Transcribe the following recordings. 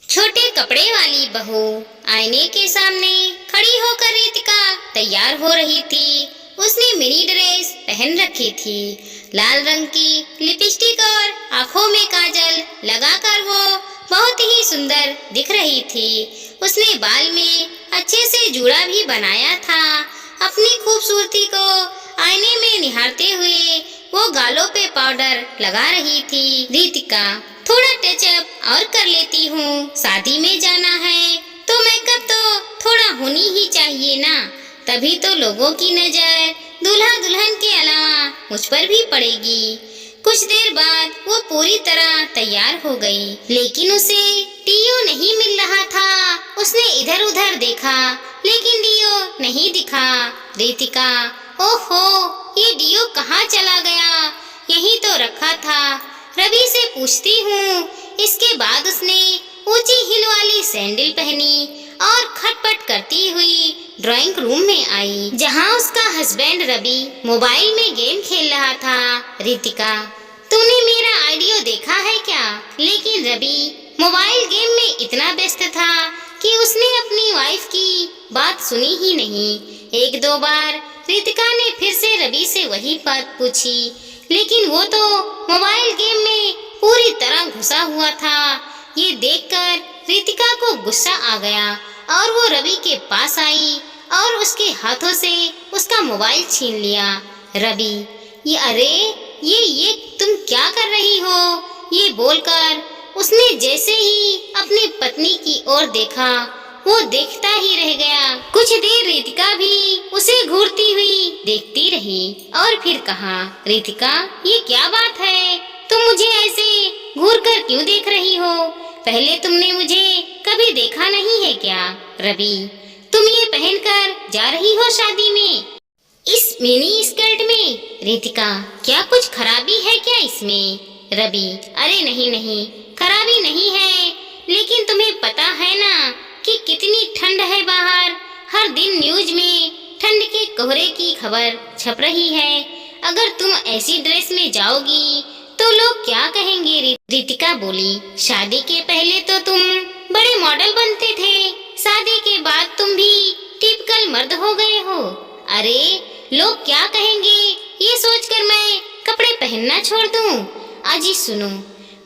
छोटे कपड़े वाली बहू आईने के सामने खड़ी होकर रितिका तैयार हो रही थी। उसने मिनी ड्रेस पहन रखी थी, लाल रंग की लिपस्टिक और आंखों में काजल लगाकर वो बहुत ही सुंदर दिख रही थी। उसने बाल में अच्छे से जूड़ा भी बनाया था। अपनी खूबसूरती को आईने में निहारते हुए वो गालों पे पाउडर लगा रही थी। रितिका, थोड़ा टचअप और कर लेती हूँ, शादी में जाना है तो मेकअप तो थोड़ा होनी ही चाहिए ना, तभी तो लोगों की नजर दूल्हा दुल्हन के अलावा मुझ पर भी पड़ेगी। कुछ देर बाद वो पूरी तरह तैयार हो गई, लेकिन उसे डियो नहीं मिल रहा था। उसने इधर उधर देखा लेकिन डियो नहीं दिखा। रितिका, ओहो, ये डियो कहाँ चला गया? यहीं तो रखा था। रवि से पूछती हूँ। इसके बाद उसने ऊंची हिल वाली सैंडल पहनी और खटपट करती हुई ड्राइंग रूम में आई, जहाँ उसका हस्बैंड रवि मोबाइल में गेम खेल रहा था। रितिका, तूने मेरा आइडियो देखा है क्या? लेकिन रवि मोबाइल गेम में इतना व्यस्त था कि उसने अपनी वाइफ की बात सुनी ही नहीं। एक दो बार रितिका ने फिर से रवि से वही बात पूछी, लेकिन वो तो मोबाइल गेम में पूरी तरह घुसा हुआ था। ये देखकर रितिका को गुस्सा आ गया और वो रवि के पास आई और उसके हाथों से उसका मोबाइल छीन लिया। रवि, ये तुम क्या कर रही हो? ये बोलकर उसने जैसे ही अपनी पत्नी की ओर देखा, वो देखता ही रह गया। कुछ देर रितिका भी उसे घूरती हुई देखती रही और फिर कहा, रितिका, ये क्या बात है? तुम मुझे ऐसे घूर कर क्यों देख रही हो? पहले तुमने मुझे कभी देखा नहीं है क्या? रवि, तुम ये पहनकर जा रही हो शादी में, इस मिनी स्कर्ट में? रितिका, क्या कुछ खराबी है क्या इसमें? रवि, अरे नहीं नहीं, खराबी नहीं है, लेकिन तुम्हें पता है ना कि कितनी ठंड है बाहर। हर दिन न्यूज में ठंड के कोहरे की खबर छप रही है। अगर तुम ऐसी ड्रेस में जाओगी तो लोग क्या कहेंगे? रितिका बोली, शादी के पहले तो तुम बड़े मॉडल बनते थे, शादी के बाद तुम भी टिपिकल मर्द हो गए हो। अरे लोग क्या कहेंगे ये सोचकर मैं कपड़े पहनना छोड़ दूं? अजी सुनो,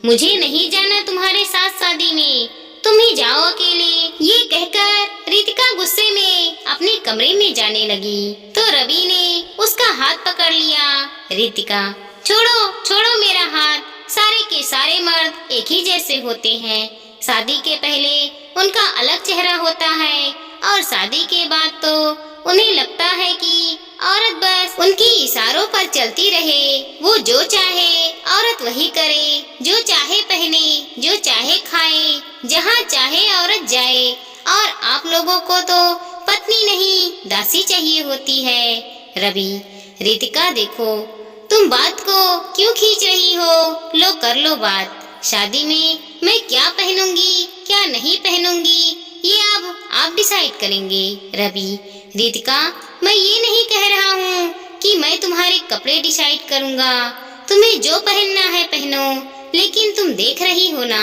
मुझे नहीं जाना तुम्हारे साथ शादी में, तुम ही जाओ अकेले। ये कहकर रितिका गुस्से में अपने कमरे में जाने लगी तो रवि ने उसका हाथ पकड़ लिया। रितिका, छोड़ो छोड़ो मेरा हाथ, सारे के सारे मर्द एक ही जैसे होते हैं। शादी के पहले उनका अलग चेहरा होता है और शादी के बाद तो उन्हें लगता है कि औरत बस उनकी इशारों पर चलती रहे। वो जो चाहे औरत वही करे, जो चाहे पहने, जो चाहे खाए, जहाँ चाहे औरत जाए। और आप लोगों को तो पत्नी नहीं दासी चाहिए होती है। रवि, रितिका देखो, तुम बात को क्यों खींच रही हो? लो कर लो बात। शादी में मैं क्या पहनूंगी क्या नहीं पहनूंगी ये अब आप डिसाइड करेंगे। रवि, रितिका, मैं ये नहीं कह रहा हूँ कि मैं तुम्हारे कपड़े डिसाइड करूँगा। तुम्हें जो पहनना है पहनो, लेकिन तुम देख रही हो ना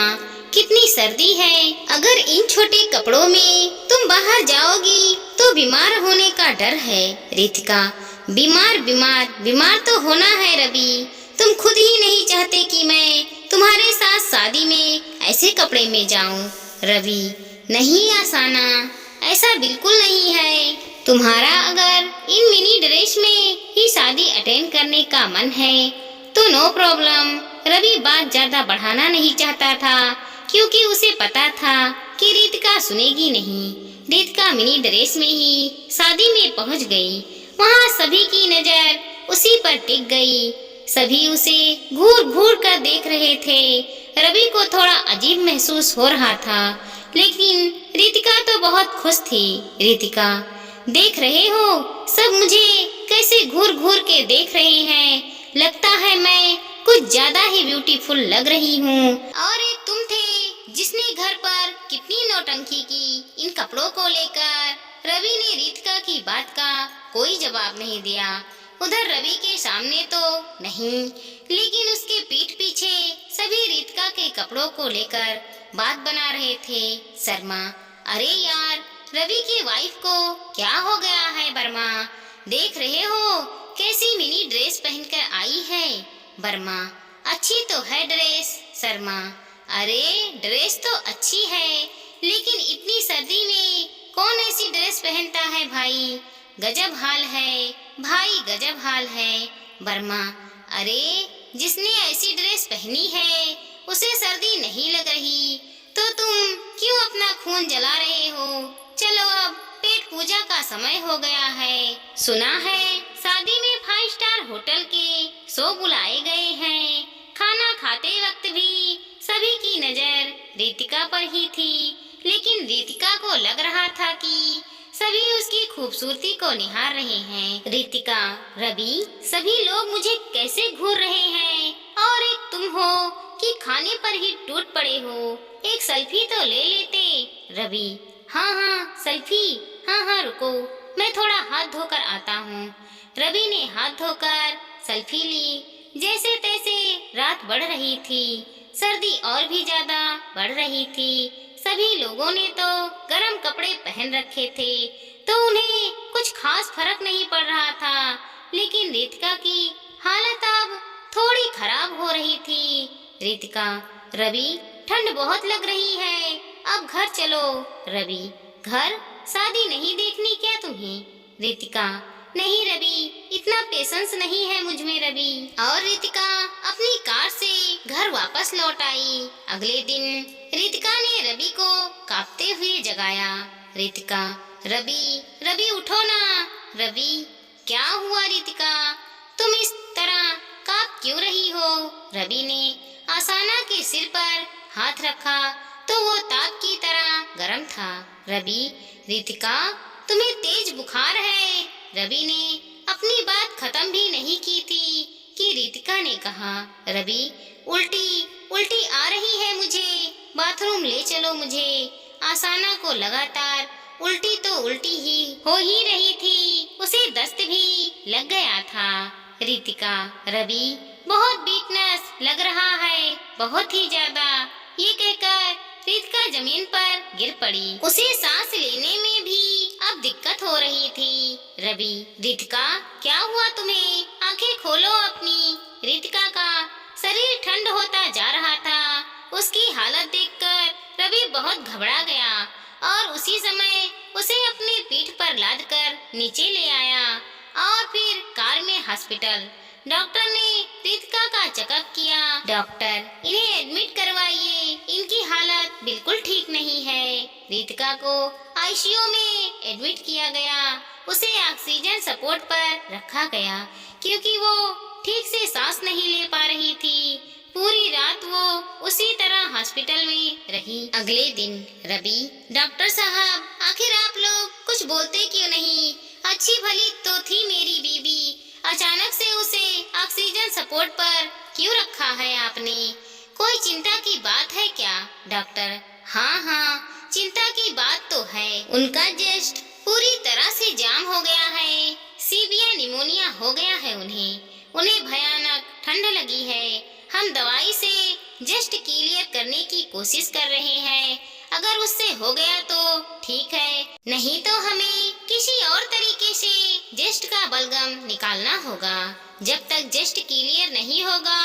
कितनी सर्दी है। अगर इन छोटे कपड़ों में तुम बाहर जाओगी तो बीमार होने का डर है। रितिका, बीमार तो होना है रवि, तुम खुद ही नहीं चाहते कि मैं तुम्हारे साथ शादी में ऐसे कपड़े में जाऊं। रवि, नहीं आसाना, ऐसा बिल्कुल नहीं है। तुम्हारा अगर इन मिनी ड्रेस में ही शादी अटेंड करने का मन है तो नो प्रॉब्लम। रवि बात ज्यादा बढ़ाना नहीं चाहता था क्योंकि उसे पता था कि रितिका सुनेगी नहीं। रितिका मिनी ड्रेस में ही शादी में पहुंच गई। वहाँ सभी की नजर उसी पर टिक गई। सभी उसे घूर घूर कर देख रहे थे। रवि को थोड़ा अजीब महसूस हो रहा था, लेकिन रितिका तो बहुत खुश थी। रितिका, देख रहे हो सब मुझे कैसे घूर घूर के देख रहे हैं, लगता है मैं कुछ ज्यादा ही ब्यूटीफुल लग रही हूँ। और एक तुम थे जिसने घर पर कितनी नौटंकी की इन कपड़ों को लेकर। रवि ने रितिका की बात का कोई जवाब नहीं दिया। उधर रवि के सामने तो नहीं, लेकिन उसके पीठ पीछे सभी रितिका के कपड़ों को लेकर बात बना रहे थे शर्मा। अरे यार, रवि की वाइफ को क्या हो गया है वर्मा? देख रहे हो कैसी मिनी ड्रेस पहनकर आई है? वर्मा, अच्छी तो है ड्रेस। शर्मा, अरे ड्रेस तो अच्छी है, लेकिन इतनी सर्दी में कौन ऐसी ड्रेस पहनता है भाई? गजब हाल है भाई, गजब हाल है। वर्मा, अरे जिसने ऐसी ड्रेस पहनी है उसे सर्दी नहीं लग रही, तो तुम क्यों अपना खून जला रहे हो? चलो अब पेट पूजा का समय हो गया है। सुना है शादी में 5 स्टार होटल के 100 बुलाए गए हैं। खाना खाते वक्त भी सभी की नजर रितिका पर ही थी, लेकिन रितिका को लग रहा था कि सभी उसकी खूबसूरती को निहार रहे हैं। रितिका, रवि, सभी लोग मुझे कैसे घूर रहे हैं, और एक तुम हो कि खाने पर ही टूट पड़े हो। एक सेल्फी तो ले लेते। रवि, हाँ सेल्फी, हाँ रुको, मैं थोड़ा हाथ धोकर आता हूँ। रवि ने हाथ धोकर सेल्फी ली। जैसे तैसे रात बढ़ रही थी, सर्दी और भी ज्यादा बढ़ रही थी। सभी लोगों ने तो गर्म कपड़े पहन रखे थे, तो उन्हें कुछ खास फर्क नहीं पड़ रहा था, लेकिन रितिका की हालत अब थोड़ी खराब हो रही थी। रितिका, रवि, ठंड बहुत लग रही है, अब घर चलो। रवि, घर? शादी नहीं देखनी क्या तुम्हें? रितिका, नहीं रवि, इतना पेशेंस नहीं है मुझ में रवि। और रितिका अपनी कार से घर वापस लौट आई। अगले दिन रितिका ने रवि को कांपते हुए जगाया। रितिका, रवि उठो ना। रवि, क्या हुआ रितिका, तुम इस तरह कांप क्यों रही हो? रवि ने आसाना के सिर पर हाथ रखा तो वो ताप की तरह गर्म था। रवि, रितिका, तुम्हें तेज बुखार है। रवि ने अपनी बात खत्म भी नहीं की थी कि रितिका ने कहा, रवि, उल्टी आ रही है मुझे, बाथरूम ले चलो मुझे। आसाना को लगातार उल्टी तो उल्टी ही हो ही रही थी, उसे दस्त भी लग गया था। रितिका, रवि, बहुत वीकनेस लग रहा है, बहुत ही ज्यादा। ये कहकर रितिका जमीन पर गिर पड़ी। उसे सांस लेने में भी अब दिक्कत हो रही थी। रवि, रितिका, क्या हुआ तुम्हें? आंखें खोलो अपनी। रितिका का शरीर ठंड होता जा रहा था। उसकी हालत देखकर रवि बहुत घबरा गया और उसी समय उसे अपनी पीठ पर लादकर नीचे ले आया और फिर कार में हॉस्पिटल। डॉक्टर ने रितिका का चेकअप किया। डॉक्टर, इन्हें एडमिट करवाइए, इनकी हालत बिल्कुल ठीक नहीं है। रितिका को आईसीयू में एडमिट किया गया। उसे ऑक्सीजन सपोर्ट पर रखा गया क्योंकि वो ठीक से सांस नहीं ले पा रही थी। पूरी रात वो उसी तरह हॉस्पिटल में रही। अगले दिन, रवि, डॉक्टर साहब, आखिर आप लोग कुछ बोलते क्यों नहीं? अच्छी भली तो थी मेरी बीवी, अचानक से उसे ऑक्सीजन सपोर्ट पर क्यों रखा है आपने? कोई चिंता की बात है क्या? डॉक्टर, हाँ, चिंता की बात तो है। उनका चेस्ट पूरी तरह से जाम हो गया है, सीवियर निमोनिया हो गया है उन्हें भयानक ठंड लगी है। हम दवाई से जस्ट क्लियर करने की कोशिश कर रहे हैं। अगर उससे हो गया तो ठीक है, नहीं तो हमें किसी और तरीके से जेस्ट का बलगम निकालना होगा। जब तक जेस्ट क्लियर नहीं होगा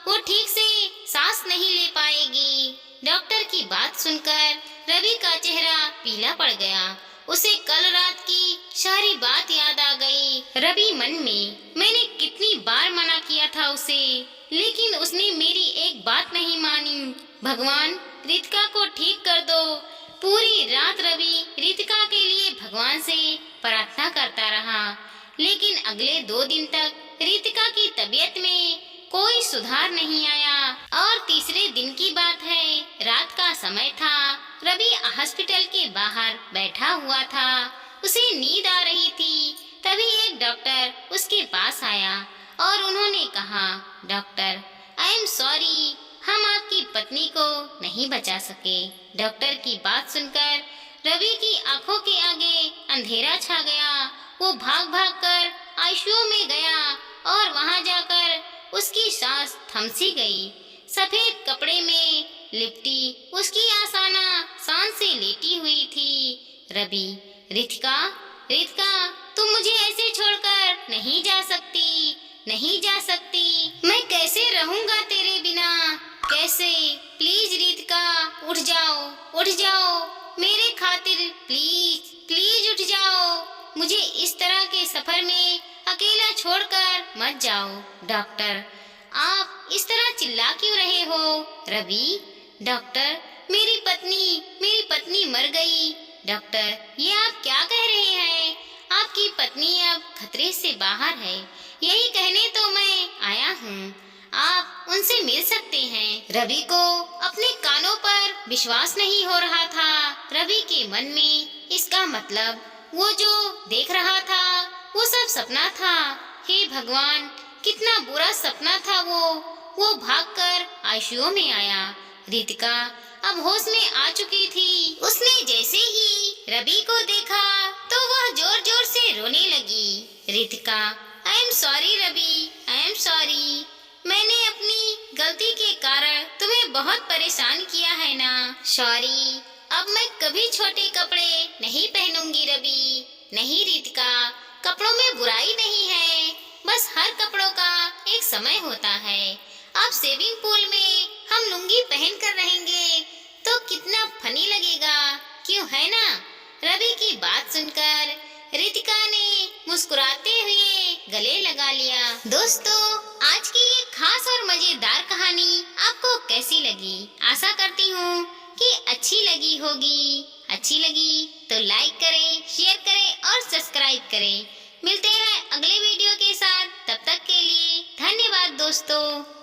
वो ठीक से सांस नहीं ले पाएगी। डॉक्टर की बात सुनकर रवि का चेहरा पीला पड़ गया। उसे कल रात की सारी बात याद आ गई। रवि मन में, मैंने कितनी बार मना किया था उसे, लेकिन उसने मेरी एक बात नहीं मानी। भगवान, रितिका को ठीक कर दो। पूरी रात रवि रितिका के लिए भगवान से प्रार्थना करता रहा, लेकिन अगले 2 दिन तक रितिका की तबीयत में कोई सुधार नहीं आया। और तीसरे दिन की बात है, रात का समय था। रवि हॉस्पिटल के बाहर बैठा हुआ था, उसे नींद आ रही थी। तभी एक डॉक्टर उसके पास आया और उन्होंने कहा, डॉक्टर, आई एम सॉरी, हम आपकी पत्नी को नहीं बचा सके। डॉक्टर की बात सुनकर रवि की आंखों के आगे अंधेरा छा गया। वो भाग कर आईसीयू में गया और वहां जाकर उसकी सांस थम सी गई। सफेद कपड़े में लिपटी उसकी आसाना शान से लेटी हुई थी। रवि, रितिका, रितिका, तुम मुझे ऐसे छोड़कर नहीं जा सकती, नहीं जा सकती। मैं कैसे रहूंगा तेरे बिना, कैसे? प्लीज रितिका, उठ जाओ, उठ जाओ, मेरे खातिर प्लीज, प्लीज उठ जाओ। मुझे इस तरह के सफर में अकेला छोड़कर मत जाओ। डॉक्टर, आप इस तरह चिल्ला क्यों रहे हो? रवि, डॉक्टर, मेरी पत्नी मर गई। डॉक्टर, ये आप क्या कह रहे हैं? आपकी पत्नी अब खतरे से बाहर है, यही कहने तो मैं आया हूँ। आप उनसे मिल सकते हैं। रवि को अपने कानों पर विश्वास नहीं हो रहा था। रवि के मन में इसका मतलब वो जो देख रहा था वो सब सपना था। हे भगवान, कितना बुरा सपना था वो भागकर आईसीयू में आया। रितिका अब होश में आ चुकी थी। उसने जैसे ही रवि को देखा तो वह जोर जोर से रोने लगी। Ritika, I am sorry Ravi, I am sorry. मैंने अपनी गलती के कारण तुम्हें बहुत परेशान किया है ना। सॉरी, अब मैं कभी छोटे कपड़े नहीं पहनूंगी रवि। नहीं रितिका, कपड़ों में बुराई नहीं है, बस हर कपड़ों का एक समय होता है। अब स्विमिंग पूल में हम लुंगी पहन कर रहेंगे तो कितना फनी लगेगा, क्यों है ना? रवि की बात सुनकर रितिका ने मुस्कुराते हुए गले लगा लिया। दोस्तों, आज की ये खास और मजेदार कहानी आपको कैसी लगी? आशा करती हूँ कि अच्छी लगी होगी। अच्छी लगी तो लाइक करें, शेयर करें और सब्सक्राइब करें। मिलते हैं अगले वीडियो के साथ, तब तक के लिए धन्यवाद दोस्तों।